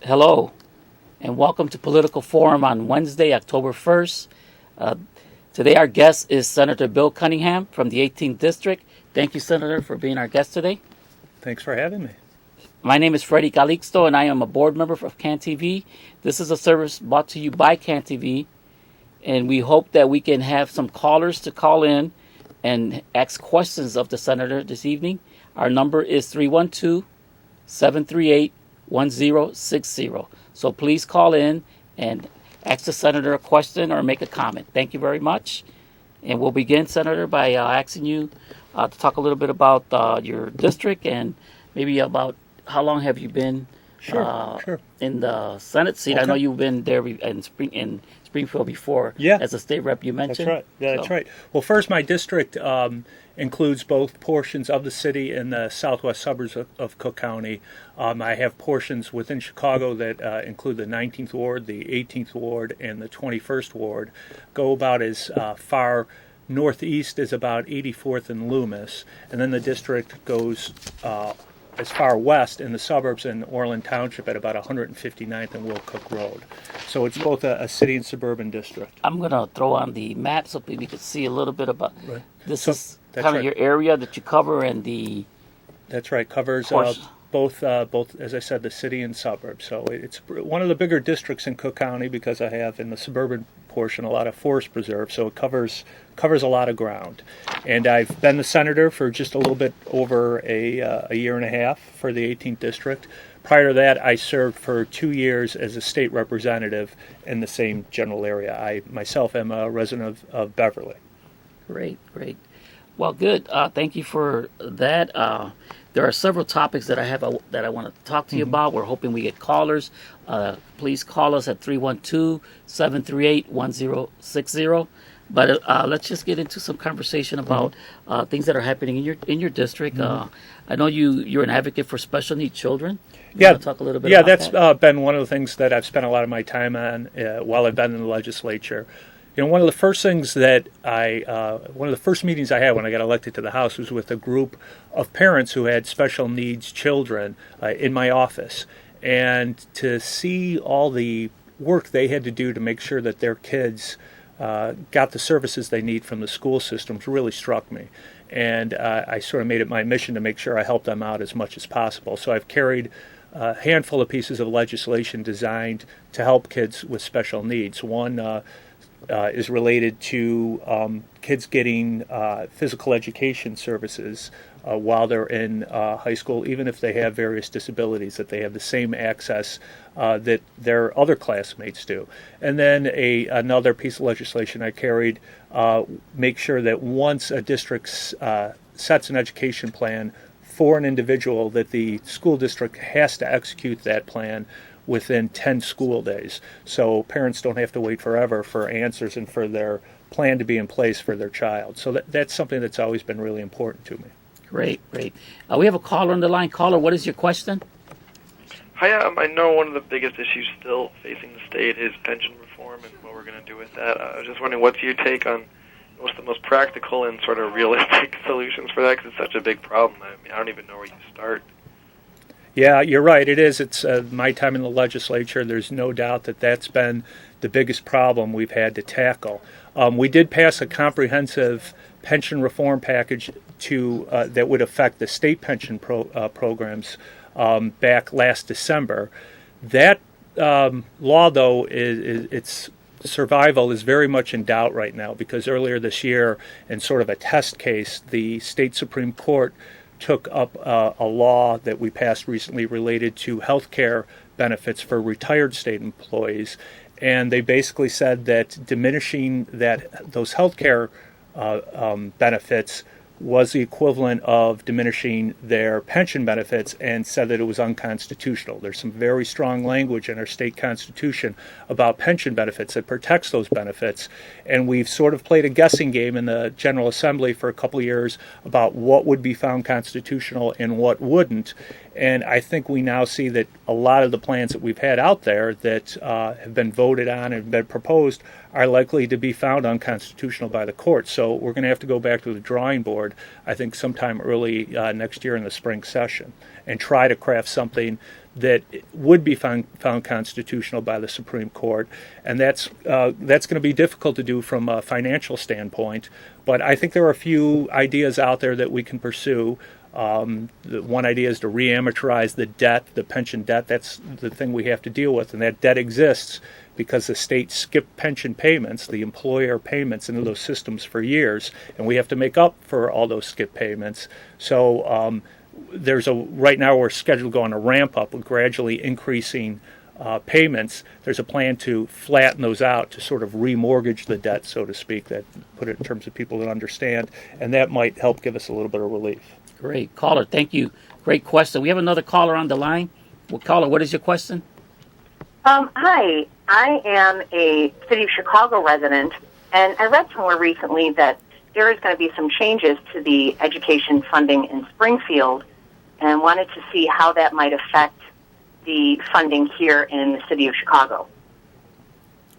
Hello, and welcome to Political Forum on Wednesday, October 1st. Uh, Today, our guest is Senator Bill Cunningham from the 18th District. Thank you, Senator, for being our guest today. Thanks for having me. My name is Freddie Calixto, and I am a board member of CAN TV. This is a service brought to you by CAN TV, and we hope that we can have some callers to call in and ask questions of the Senator this evening. Our number is 312-738-1060. So please call in and ask the Senator a question or make a comment. Thank you very much. And we'll begin, Senator, by asking you to talk a little bit about your district and maybe about how long have you been Sure. in the Senate seat. Okay. I know you've been there in Springfield before as a state rep, you mentioned. That's right. That's right. Well, first, my district includes both portions of the city and the southwest suburbs of Cook County. I have portions within Chicago that include the 19th Ward, the 18th Ward, and the 21st Ward. Go about as far northeast as about 84th and Loomis, and then the district goes as far west in the suburbs in Orland Township at about 159th and Will Cook Road. So it's both a city and suburban district. I'm going to throw on the map so people can see a little bit about this. Is kind of right. your area that you cover and the... That's right. Covers both, as I said, the city and suburbs. So it's one of the bigger districts in Cook County because I have in the suburban portion a lot of forest preserve. So it covers a lot of ground. And I've been the senator for just a little bit over a year and a half for the 18th district. Prior to that, I served for 2 years as a state representative in the same general area. I myself am a resident of Beverly. Great. Well, good. Thank you for that. There are several topics that I have that I want to talk to you about. We're hoping we get callers. Please call us at 312-738-1060. But let's just get into some conversation about things that are happening in your district. I know you're an advocate for special needs children. You want to talk a little bit about that's that? been one of the things that I've spent a lot of my time on while I've been in the legislature. You know, one of the first meetings I had when I got elected to the House was with a group of parents who had special needs children in my office. And to see all the work they had to do to make sure that their kids got the services they need from the school systems really struck me. And I sort of made it my mission to make sure I helped them out as much as possible. So I've carried a handful of pieces of legislation designed to help kids with special needs. One is related to kids getting physical education services while they're in high school, even if they have various disabilities, that they have the same access that their other classmates do. And then another piece of legislation I carried make sure that once a district sets an education plan for an individual, that the school district has to execute that plan within 10 school days. So parents don't have to wait forever for answers and for their plan to be in place for their child. So that's something that's always been really important to me. Great. We have a caller on the line. Caller, what is your question? Hi, I know one of the biggest issues still facing the state is pension reform and what we're going to do with that. I was just wondering, what's your take on what's the most practical and sort of realistic solutions for that? Because it's such a big problem. I mean, I don't even know where you start. Yeah, you're right. It is. It's my time in the legislature. There's no doubt that that's been the biggest problem we've had to tackle. We did pass a comprehensive pension reform package that would affect the state pension programs back last December. That law, though, its survival is very much in doubt right now because earlier this year, in sort of a test case, the state Supreme Court took up a law that we passed recently related to health care benefits for retired state employees. And they basically said that diminishing those health care benefits was the equivalent of diminishing their pension benefits and said that it was unconstitutional. There's some very strong language in our state constitution about pension benefits that protects those benefits. And we've sort of played a guessing game in the General Assembly for a couple of years about what would be found constitutional and what wouldn't. And I think we now see that a lot of the plans that we've had out there that have been voted on and been proposed are likely to be found unconstitutional by the courts. So we're going to have to go back to the drawing board, I think, sometime early next year in the spring session and try to craft something that would be found constitutional by the Supreme Court, and that's going to be difficult to do from a financial standpoint. But I think there are a few ideas out there that we can pursue. One idea is to re-amortize the debt, the pension debt. That's the thing we have to deal with, and that debt exists because the state skipped pension payments, the employer payments into those systems for years, and we have to make up for all those skipped payments. So right now we're scheduled to go on a ramp up with gradually increasing payments. There's a plan to flatten those out to sort of remortgage the debt, so to speak, that put it in terms of people that understand, and that might help give us a little bit of relief. Great. Caller, thank you. Great question. We have another caller on the line. Well, caller, what is your question? Hi. I am a City of Chicago resident, and I read somewhere recently that there is going to be some changes to the education funding in Springfield, and wanted to see how that might affect the funding here in the City of Chicago.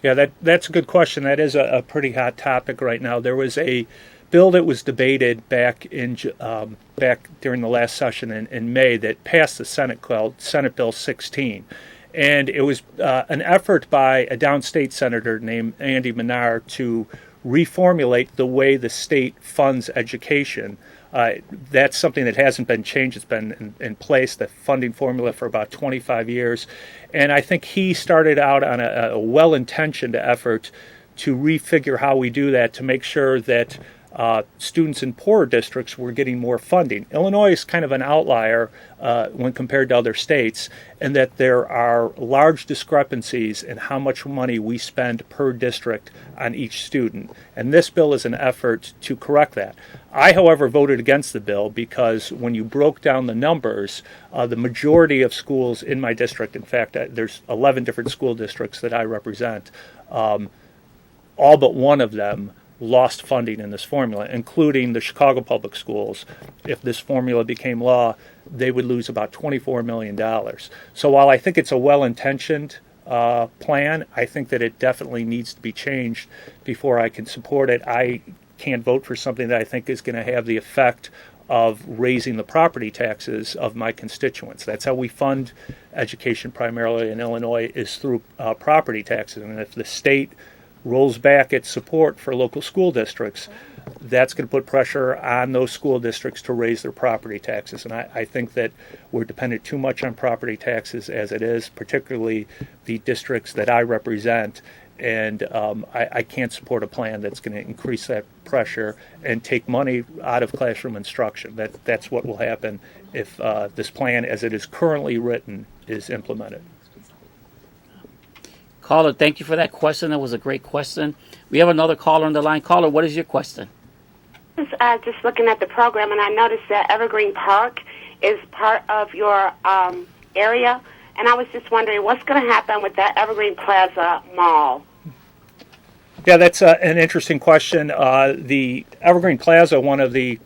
Yeah, that's a good question. That is a pretty hot topic right now. There was a bill that was debated back during the last session in May that passed the Senate, called Senate Bill 16. And it was an effort by a downstate senator named Andy Menard to reformulate the way the state funds education. That's something that hasn't been changed. It's been in place, the funding formula, for about 25 years. And I think he started out on a well-intentioned effort to refigure how we do that, to make sure that students in poorer districts were getting more funding. Illinois is kind of an outlier when compared to other states, in that there are large discrepancies in how much money we spend per district on each student. And this bill is an effort to correct that. I, however, voted against the bill because when you broke down the numbers, the majority of schools in my district, in fact, there's 11 different school districts that I represent, all but one of them lost funding in this formula, including the Chicago Public Schools. If this formula became law, they would lose about $24 million. So while I think it's a well-intentioned plan, I think that it definitely needs to be changed before I can support it. I can't vote for something that I think is going to have the effect of raising the property taxes of my constituents. That's how we fund education primarily in Illinois, is through property taxes. And if the state rolls back its support for local school districts, that's going to put pressure on those school districts to raise their property taxes. And I think that we're dependent too much on property taxes as it is, particularly the districts that I represent. And I can't support a plan that's going to increase that pressure and take money out of classroom instruction. That's what will happen if this plan, as it is currently written, is implemented. Caller, thank you for that question. That was a great question. We have another caller on the line. Caller, what is your question? I was just looking at the program, and I noticed that Evergreen Park is part of your area, and I was just wondering what's going to happen with that Evergreen Plaza Mall. Yeah, that's an interesting question. The Evergreen Plaza, one of the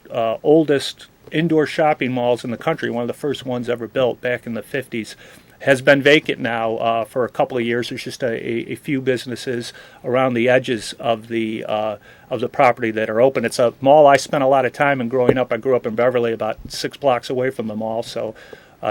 oldest indoor shopping malls in the country, one of the first ones ever built back in the 50s, has been vacant now for a couple of years. There's just a few businesses around the edges of the property that are open. It's a mall I spent a lot of time in growing up. I grew up in Beverly, about 6 blocks away from the mall, so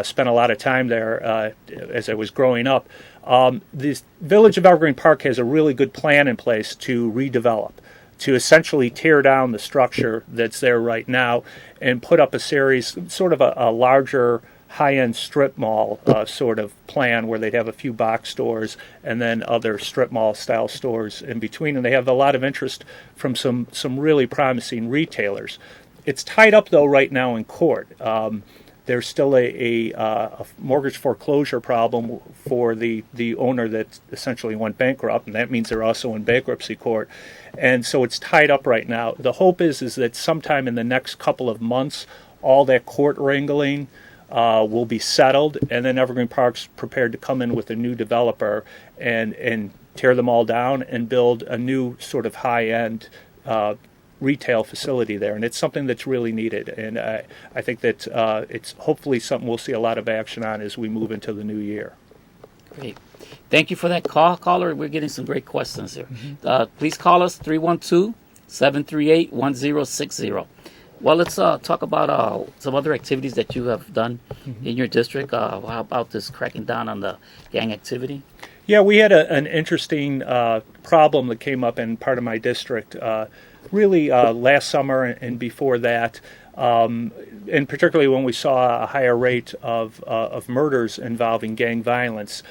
spent a lot of time there as I was growing up. The Village of Evergreen Park has a really good plan in place to redevelop, to essentially tear down the structure that's there right now and put up a series, sort of a larger high-end strip mall sort of plan, where they'd have a few box stores and then other strip mall style stores in between. And they have a lot of interest from some really promising retailers. It's tied up, though, right now in court. There's still a mortgage foreclosure problem for the owner that essentially went bankrupt, and that means they're also in bankruptcy court. And so it's tied up right now. The hope is that sometime in the next couple of months, all that court wrangling will be settled, and then Evergreen Park's prepared to come in with a new developer and tear them all down and build a new sort of high-end retail facility there. And it's something that's really needed. And I think that it's hopefully something we'll see a lot of action on as we move into the new year. Great. Thank you for that caller. We're getting some great questions here. Please call us 312-738-1060. Well, let's talk about some other activities that you have done in your district. How about this cracking down on the gang activity? Yeah, we had an interesting problem that came up in part of my district, really last summer and before that, and particularly when we saw a higher rate of murders involving gang violence.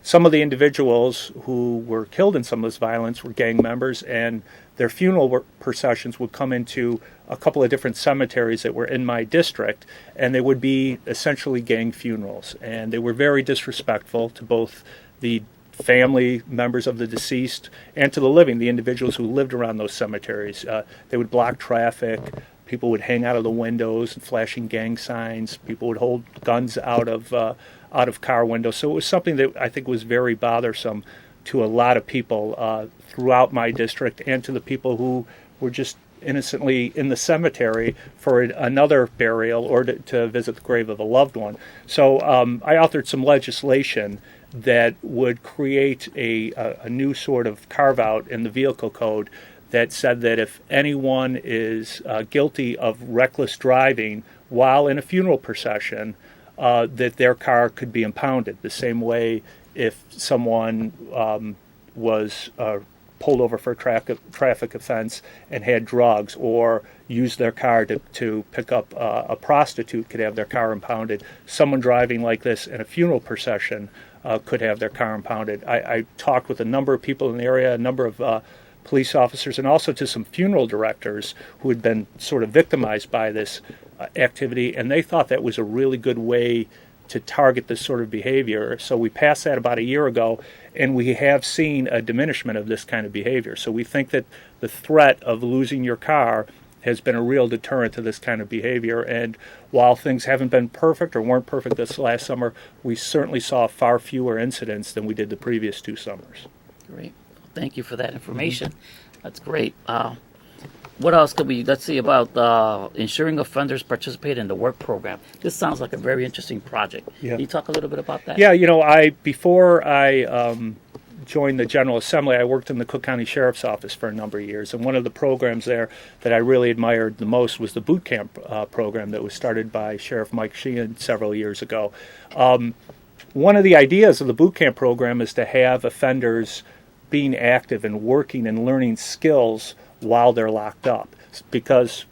Some of the individuals who were killed in some of this violence were gang members, and their funeral processions would come into a couple of different cemeteries that were in my district, and they would be essentially gang funerals. And they were very disrespectful to both the family members of the deceased and to the living, the individuals who lived around those cemeteries. They would block traffic. People would hang out of the windows, flashing gang signs. People would hold guns out of car windows. So it was something that I think was very bothersome to a lot of people throughout my district, and to the people who were just innocently in the cemetery for another burial or to visit the grave of a loved one. So I authored some legislation that would create a new sort of carve-out in the vehicle code that said that if anyone is guilty of reckless driving while in a funeral procession, that their car could be impounded. The same way if someone was pulled over for a traffic offense and had drugs, or used their car to pick up a prostitute, could have their car impounded. Someone driving like this in a funeral procession could have their car impounded. I talked with a number of people in the area, a number of police officers, and also to some funeral directors who had been sort of victimized by this activity, and they thought that was a really good way to target this sort of behavior. So we passed that about a year ago, and we have seen a diminishment of this kind of behavior. So we think that the threat of losing your car has been a real deterrent to this kind of behavior. And while things haven't been perfect or weren't perfect this last summer, we certainly saw far fewer incidents than we did the previous 2 summers. Great. Thank you for that information. That's great. What else could we, let's see, about ensuring offenders participate in the work program. This sounds like a very interesting project. Yeah. Can you talk a little bit about that? Yeah, before I joined the General Assembly, I worked in the Cook County Sheriff's Office for a number of years, and one of the programs there that I really admired the most was the boot camp program that was started by Sheriff Mike Sheehan several years ago. One of the ideas of the boot camp program is to have offenders being active and working and learning skills while they're locked up, because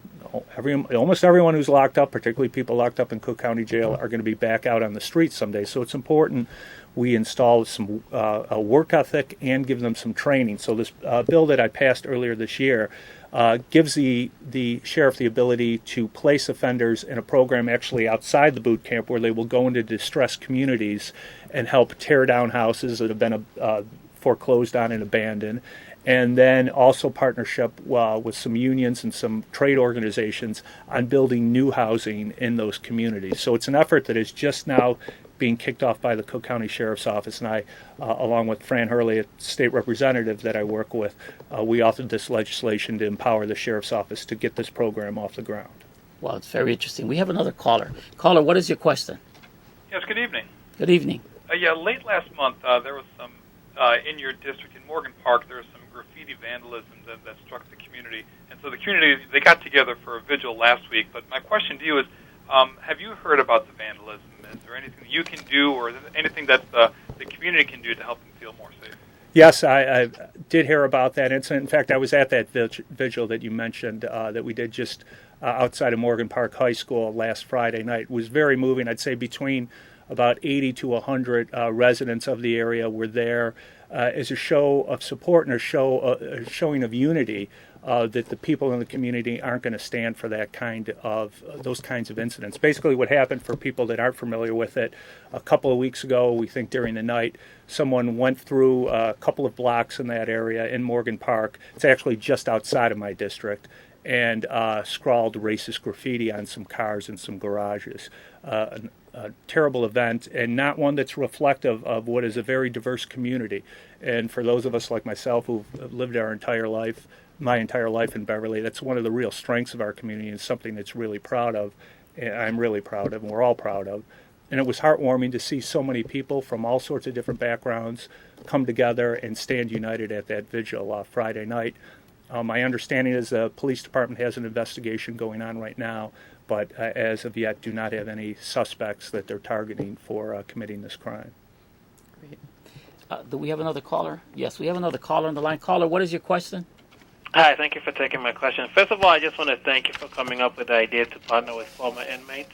almost everyone who's locked up, particularly people locked up in Cook County Jail, are going to be back out on the streets someday. So it's important we install some a work ethic and give them some training. So this bill that I passed earlier this year gives the sheriff the ability to place offenders in a program actually outside the boot camp, where they will go into distressed communities and help tear down houses that have been foreclosed on and abandoned, and then also partnership with some unions and some trade organizations on building new housing in those communities. So it's an effort that is just now being kicked off by the Cook County Sheriff's Office, and I, along with Fran Hurley, a state representative that I work with, we authored this legislation to empower the Sheriff's Office to get this program off the ground. Well, it's very interesting. We have another caller. Caller, what is your question? Yes, good evening. Good evening. Late last month, there was some, in your district in Morgan Park, there was some graffiti vandalism that struck the community. And so the community, they got together for a vigil last week. But my question to you is, have you heard about the vandalism? Is there anything you can do, or is there anything that the community can do to help them feel more safe? Yes, I did hear about that incident. In fact, I was at that vigil that you mentioned that we did just outside of Morgan Park High School last Friday night. It was very moving. I'd say between about 80 to 100 residents of the area were there as a show of support and a showing of unity, that the people in the community aren't going to stand for those kinds of incidents. Basically, what happened, for people that aren't familiar with it, a couple of weeks ago, we think during the night, someone went through a couple of blocks in that area in Morgan Park. It's actually just outside of my district, and scrawled racist graffiti on some cars and some garages. A terrible event, and not one that's reflective of what is a very diverse community. And for those of us like myself who've lived my entire life in Beverly, that's one of the real strengths of our community, and something that's really proud of, and I'm really proud of, and we're all proud of. And it was heartwarming to see so many people from all sorts of different backgrounds come together and stand united at that vigil Friday night. My understanding is the police department has an investigation going on right now, but as of yet do not have any suspects that they're targeting for committing this crime. Great. Do we have another caller? Yes, we have another caller on the line. Caller, what is your question? Hi, thank you for taking my question. First of all, I just want to thank you for coming up with the idea to partner with former inmates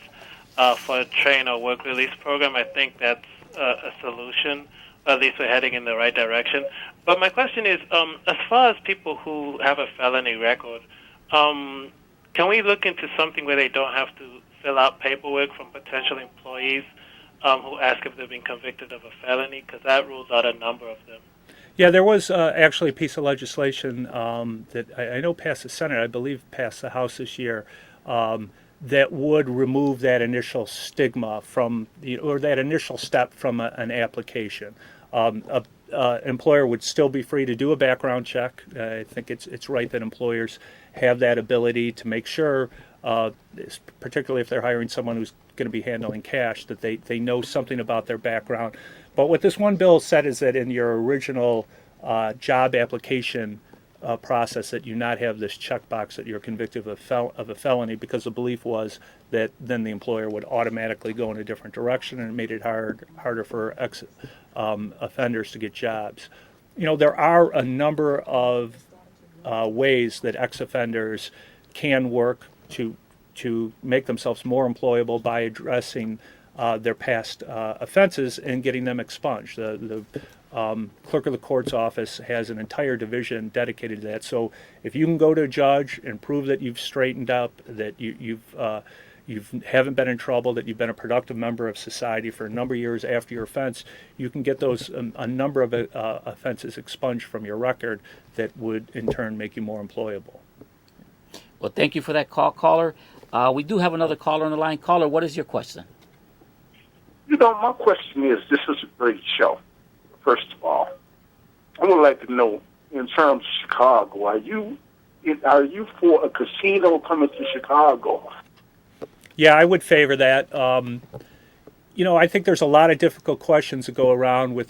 for a train or work release program. I think that's a solution. At least we're heading in the right direction. But my question is, as far as people who have a felony record, can we look into something where they don't have to fill out paperwork from potential employees who ask if they've been convicted of a felony? Because that rules out a number of them. Yeah, there was actually a piece of legislation that I know passed the Senate, I believe passed the House this year, that would remove that initial stigma from, or that initial step from an application. Employer would still be free to do a background check. I think it's right that employers have that ability to make sure, particularly if they're hiring someone who's going to be handling cash, that they know something about their background. But what this one bill said is that in your original job application process, that you not have this checkbox that you're convicted of a felony, because the belief was that then the employer would automatically go in a different direction, and it made it harder for offenders to get jobs. There are a number of ways that ex-offenders can work to make themselves more employable by addressing their past offenses and getting them expunged. The clerk of the court's office has an entire division dedicated to that. So if you can go to a judge and prove that you've straightened up, that you haven't been in trouble, that you've been a productive member of society for a number of years after your offense, you can get those a number of offenses expunged from your record that would in turn make you more employable. Well, thank you for that call, caller. We do have another caller on the line. Caller, what is your question? My question is, this is a great show. First of all, I would like to know, in terms of Chicago, are you for a casino coming to Chicago? Yeah, I would favor that. I think there's a lot of difficult questions that go along with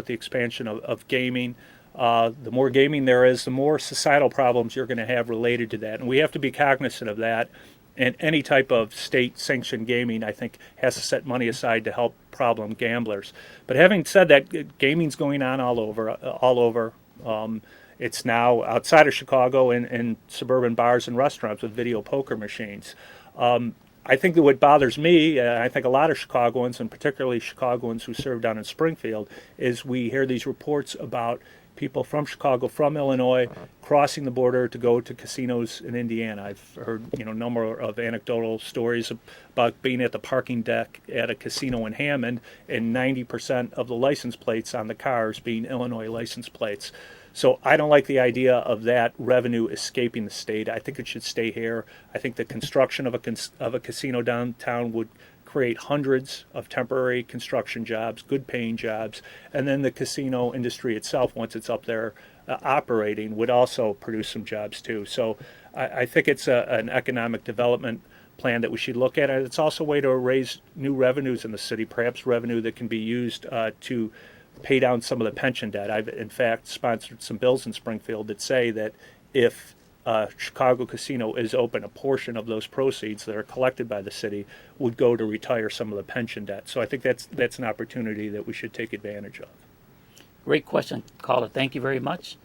the expansion of gaming. The more gaming there is, the more societal problems you're going to have related to that, and we have to be cognizant of that. And any type of state-sanctioned gaming, I think, has to set money aside to help problem gamblers. But having said that, gaming's going on all over. It's now outside of Chicago in suburban bars and restaurants with video poker machines. I think that what bothers me, I think a lot of Chicagoans, and particularly Chicagoans who serve down in Springfield, is we hear these reports about people from Chicago, from Illinois, crossing the border to go to casinos in Indiana. I've heard, a number of anecdotal stories about being at the parking deck at a casino in Hammond, and 90% of the license plates on the cars being Illinois license plates. So I don't like the idea of that revenue escaping the state. I think it should stay here. I think the construction of a casino downtown would create hundreds of temporary construction jobs, good paying jobs, and then the casino industry itself, once it's up there operating, would also produce some jobs too. So I think it's an economic development plan that we should look at. And it's also a way to raise new revenues in the city, perhaps revenue that can be used to pay down some of the pension debt. I've in fact sponsored some bills in Springfield that say that if Chicago Casino is open, a portion of those proceeds that are collected by the city would go to retire some of the pension debt. So I think that's an opportunity that we should take advantage of. Great question, caller. Thank you very much.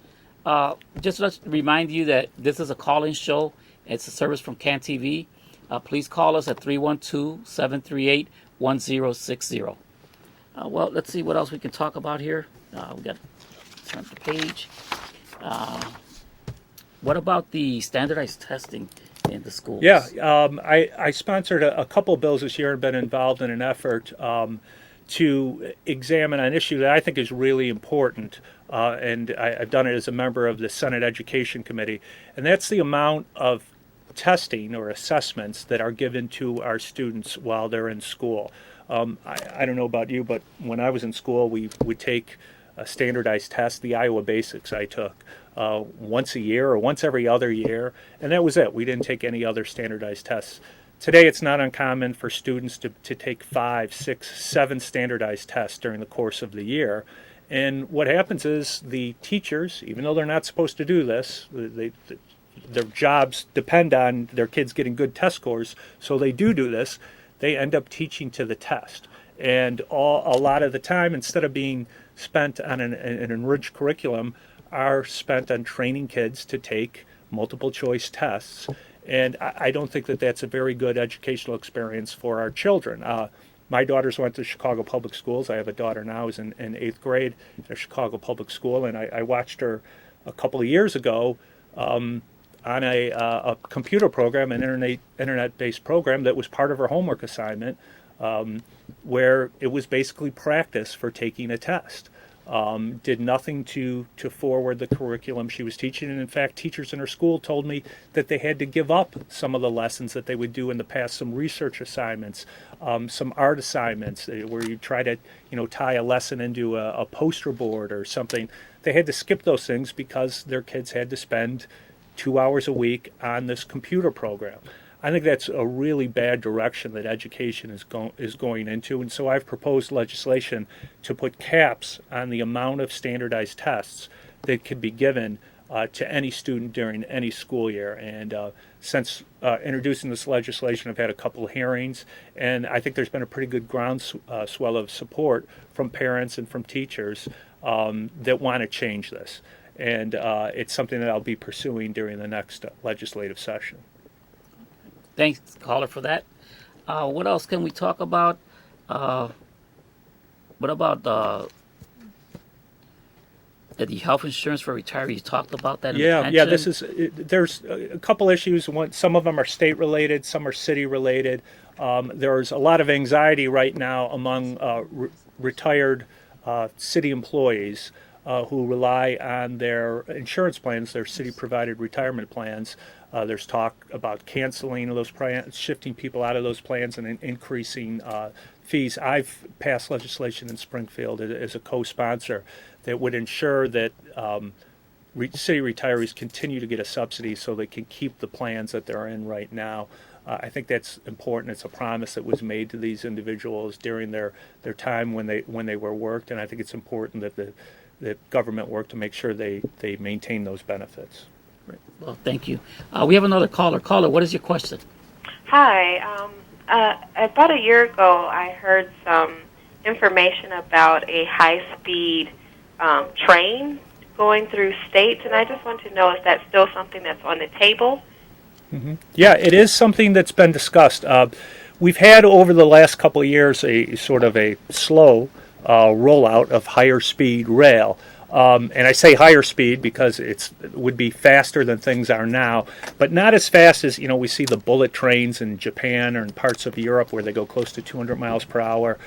Just let's remind you that this is a call-in show. It's a service from CAN TV. Please call us at 312-738-1060. Well, let's see what else we can talk about here. We got to turn the page. What about the standardized testing in the schools? Yeah, I sponsored a couple of bills this year and been involved in an effort to examine an issue that I think is really important, and I've done it as a member of the Senate Education Committee, and that's the amount of testing or assessments that are given to our students while they're in school. I don't know about you, but when I was in school, we would take a standardized test, the Iowa Basics I took, once a year or once every other year, and that was it. We didn't take any other standardized tests. Today, it's not uncommon for students to take 5, 6, 7 standardized tests during the course of the year, And what happens is the teachers, even though they're not supposed to do this, their jobs depend on their kids getting good test scores, so they do this. They end up teaching to the test. And a lot of the time, instead of being spent on an enriched curriculum, are spent on training kids to take multiple choice tests. And I don't think that that's a very good educational experience for our children. My daughters went to Chicago Public Schools. I have a daughter now who's in 8th grade at a Chicago Public School, and I watched her a couple of years ago on a computer program, an internet-based program that was part of her homework assignment, where it was basically practice for taking a test. Did nothing to forward the curriculum she was teaching. And in fact, teachers in her school told me that they had to give up some of the lessons that they would do in the past, some research assignments, some art assignments where you try to tie a lesson into a poster board or something. They had to skip those things because their kids had to spend 2 hours a week on this computer program. I think that's a really bad direction that education is going into, and so I've proposed legislation to put caps on the amount of standardized tests that could be given to any student during any school year. And since introducing this legislation, I've had a couple of hearings, and I think there's been a pretty good groundswell of support from parents and from teachers that want to change this. And it's something that I'll be pursuing during the next legislative session. Thanks, caller, for that. What else can we talk about? What about the health insurance for retirees? You talked about that. Yeah. There's a couple issues. Some of them are state related, some are city related. There's a lot of anxiety right now among retired city employees who rely on their insurance plans, their city provided retirement plans. There's talk about canceling those plans, shifting people out of those plans, and increasing fees. I've passed legislation in Springfield as a co-sponsor that would ensure that city retirees continue to get a subsidy so they can keep the plans that they're in right now. I think that's important. It's a promise that was made to these individuals during their time when they were worked, and I think it's important that the government work to make sure they maintain those benefits. Well, thank you. We have another caller. Caller, what is your question? Hi. About a year ago, I heard some information about a high-speed train going through states, and I just want to know if that's still something that's on the table. Mm-hmm. Yeah, it is something that's been discussed. We've had over the last couple of years a sort of a slow rollout of higher speed rail. And I say higher speed because it would be faster than things are now, but not as fast as we see the bullet trains in Japan or in parts of Europe where they go close to 200 miles per hour.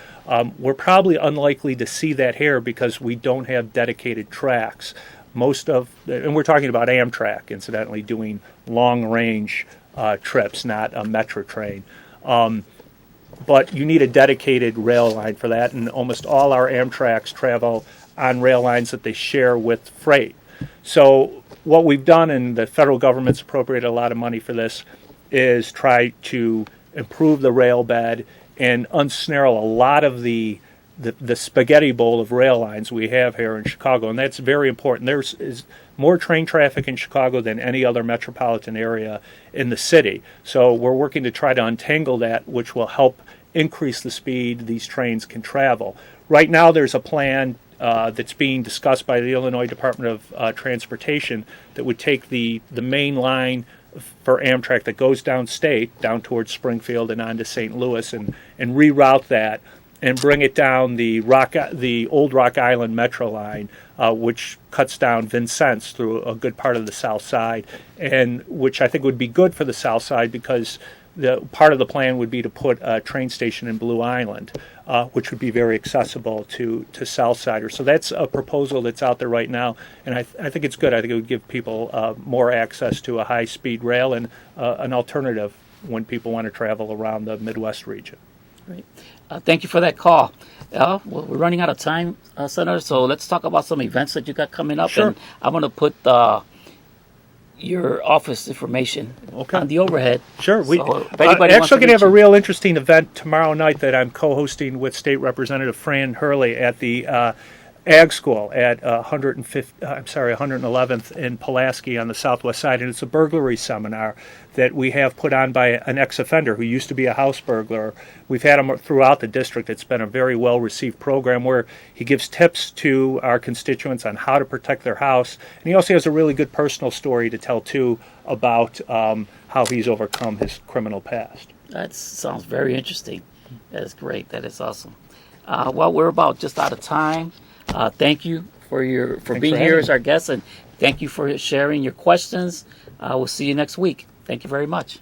We're probably unlikely to see that here because we don't have dedicated tracks. And we're talking about Amtrak, incidentally, doing long range trips, not a metro train. But you need a dedicated rail line for that, and almost all our Amtraks travel on rail lines that they share with freight. So what we've done, and the federal government's appropriated a lot of money for this, is try to improve the rail bed and unsnarl a lot of the spaghetti bowl of rail lines we have here in Chicago, and that's very important. There's more train traffic in Chicago than any other metropolitan area in the city. So we're working to try to untangle that, which will help increase the speed these trains can travel. Right now there's a plan that's being discussed by the Illinois Department of Transportation that would take the main line for Amtrak that goes downstate, down towards Springfield and on to St. Louis, and reroute that and bring it down the old Rock Island Metro line, which cuts down Vincennes through a good part of the South Side, and which I think would be good for the South Side because the part of the plan would be to put a train station in Blue Island, which would be very accessible to Southsiders. So that's a proposal that's out there right now, and I think it's good. I think it would give people more access to a high-speed rail and an alternative when people want to travel around the Midwest region. Great. Thank you for that call. Well, we're running out of time, Senator, so let's talk about some events that you got coming up. Sure. And I'm going to put your office information on the overhead. Sure. We're actually going to have a real interesting event tomorrow night that I'm co-hosting with State Representative Fran Hurley at the ag school at 111th in Pulaski on the southwest side, and it's a burglary seminar that we have put on by an ex-offender who used to be a house burglar. We've had him throughout the district. It's been a very well-received program where he gives tips to our constituents on how to protect their house, and he also has a really good personal story to tell too about how he's overcome his criminal past. That sounds very interesting. That is great. That is awesome. Well, we're about just out of time. Thank you for being here as our guest, and thank you for sharing your questions. We'll see you next week. Thank you very much.